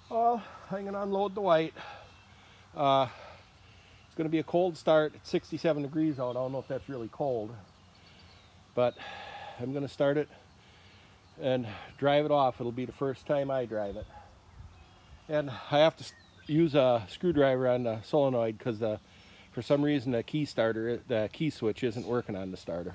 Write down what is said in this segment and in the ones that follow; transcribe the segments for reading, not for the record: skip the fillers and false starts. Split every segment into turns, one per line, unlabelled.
Oh, I'm going to unload the white. It's going to be a cold start. It's 67 degrees out. I don't know if that's really cold, but I'm going to start it and drive it off. It'll be the first time I drive it. And I have to use a screwdriver on the solenoid because for some reason the key switch isn't working on the starter.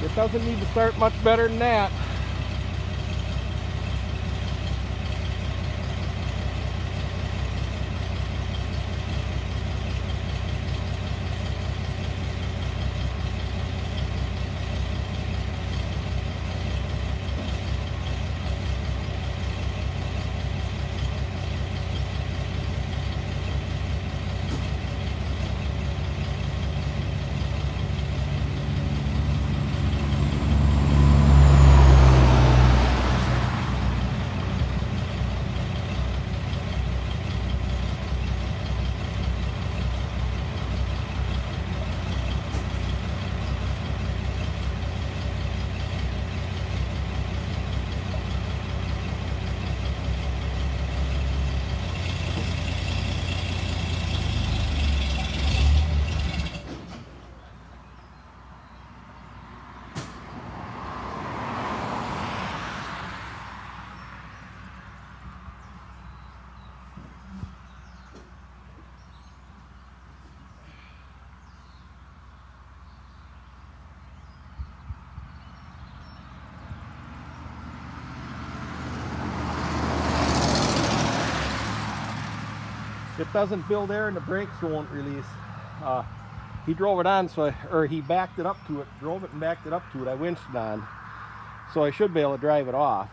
It doesn't need to start much better than that. It doesn't build air and the brakes won't release. He drove it on, or he backed it up to it, drove it and backed it up to it. I winched it on, so I should be able to drive it off.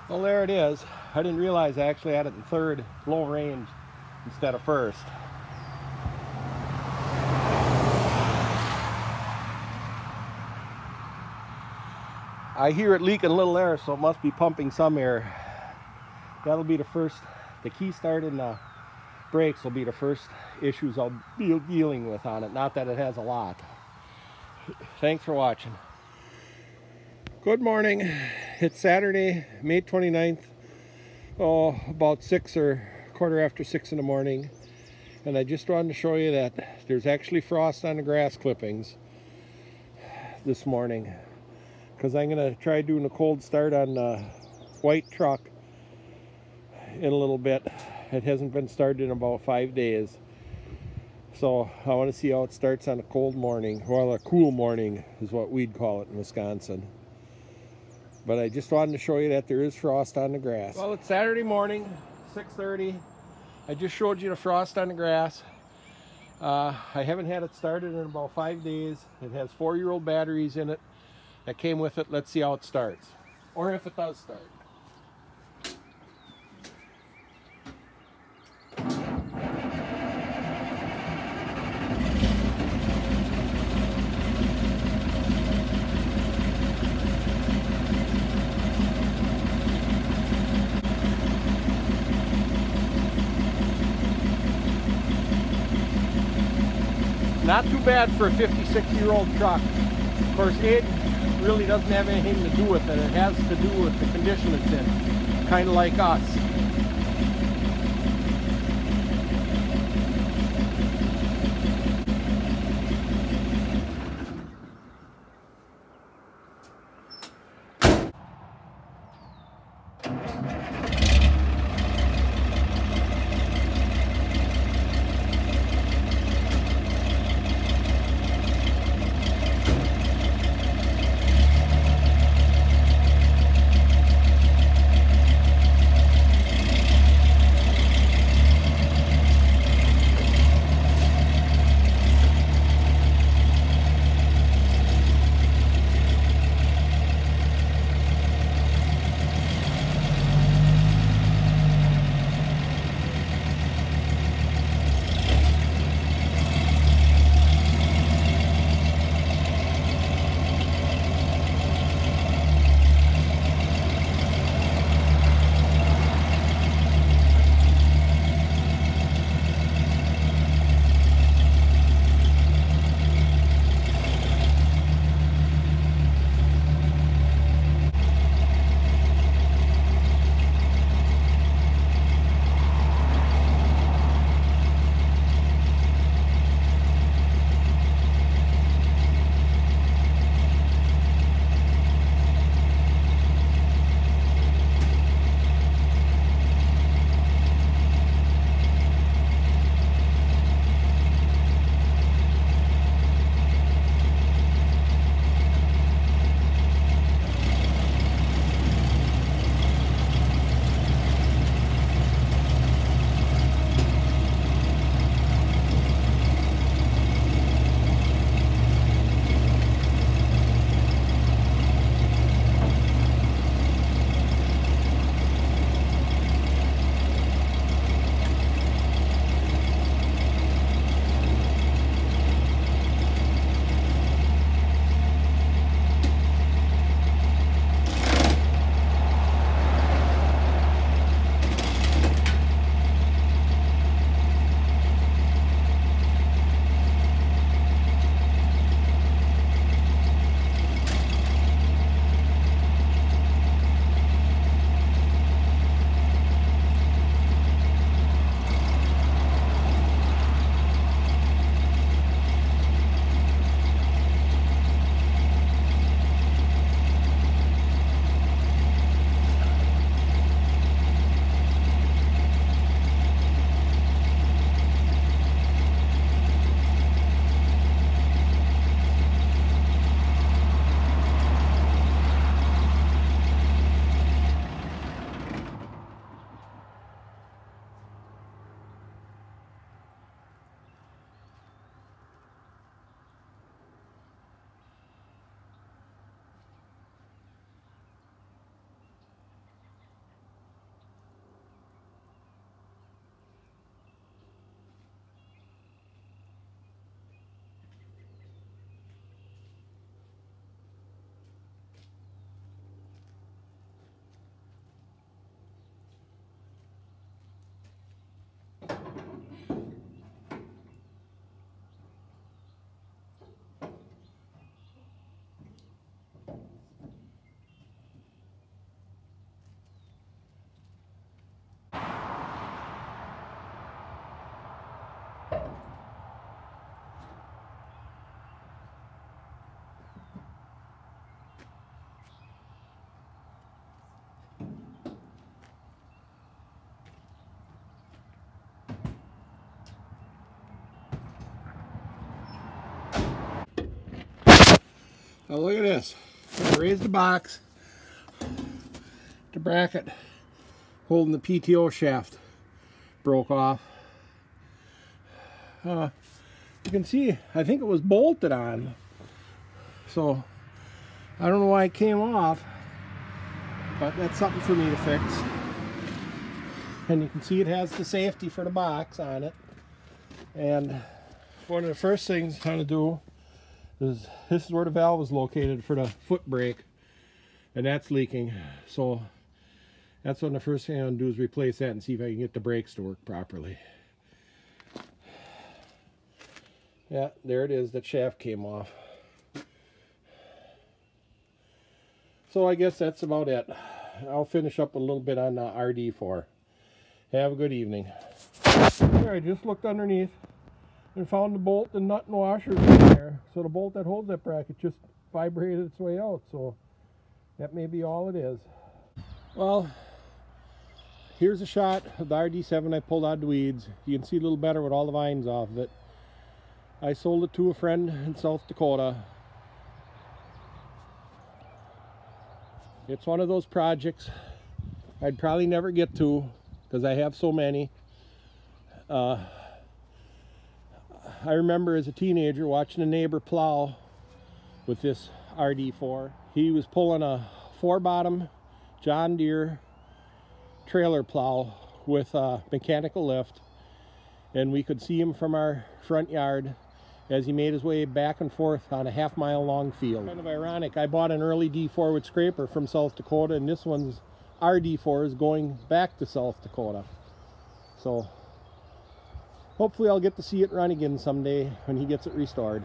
Well, there it is. I didn't realize I actually had it in third, low range, instead of first. I hear it leaking a little air, so it must be pumping some air. That'll be the first, the key start and the brakes will be the first issues I'll be dealing with on it. Not that it has a lot. Thanks for watching. Good morning. It's Saturday, May 29th. Oh, about 6 or quarter after 6 in the morning. And I just wanted to show you that there's actually frost on the grass clippings this morning. Because I'm going to try doing a cold start on the white truck in a little bit. It hasn't been started in about 5 days. So I want to see how it starts on a cold morning. Well, a cool morning is what we'd call it in Wisconsin. But I just wanted to show you that there is frost on the grass. Well, it's Saturday morning, 6:30. I just showed you the frost on the grass. I haven't had it started in about 5 days. It has 4-year-old batteries in it that came with it. Let's see how it starts, or if it does start. Not too bad for a 56-year-old truck. Of course, age really doesn't have anything to do with it. It has to do with the condition it's in, kind of like us. Now look at this. I raised the box. The bracket holding the PTO shaft broke off. You can see, I think it was bolted on. So, I don't know why it came off. But that's something for me to fix. And you can see it has the safety for the box on it. And one of the first things I'm going to do is, this is where the valve is located for the foot brake, and that's leaking. So that's one of the first thing I'm going to do is replace that and see if I can get the brakes to work properly. Yeah, there it is. That shaft came off. So I guess that's about it. I'll finish up a little bit on RD4. Have a good evening. There, I just looked underneath and found the bolt and nut and washers in there. So the bolt that holds that bracket just vibrated its way out. So that may be all it is. Well, here's a shot of the RD7 I pulled out of the weeds. You can see a little better with all the vines off of it. I sold it to a friend in South Dakota. It's one of those projects I'd probably never get to because I have so many. I remember as a teenager watching a neighbor plow with this RD4. He was pulling a 4-bottom John Deere trailer plow with a mechanical lift, and we could see him from our front yard as he made his way back and forth on a half-mile long field. Kind of ironic, I bought an early D4 with scraper from South Dakota, and this one's RD4 is going back to South Dakota. So hopefully I'll get to see it run again someday when he gets it restored.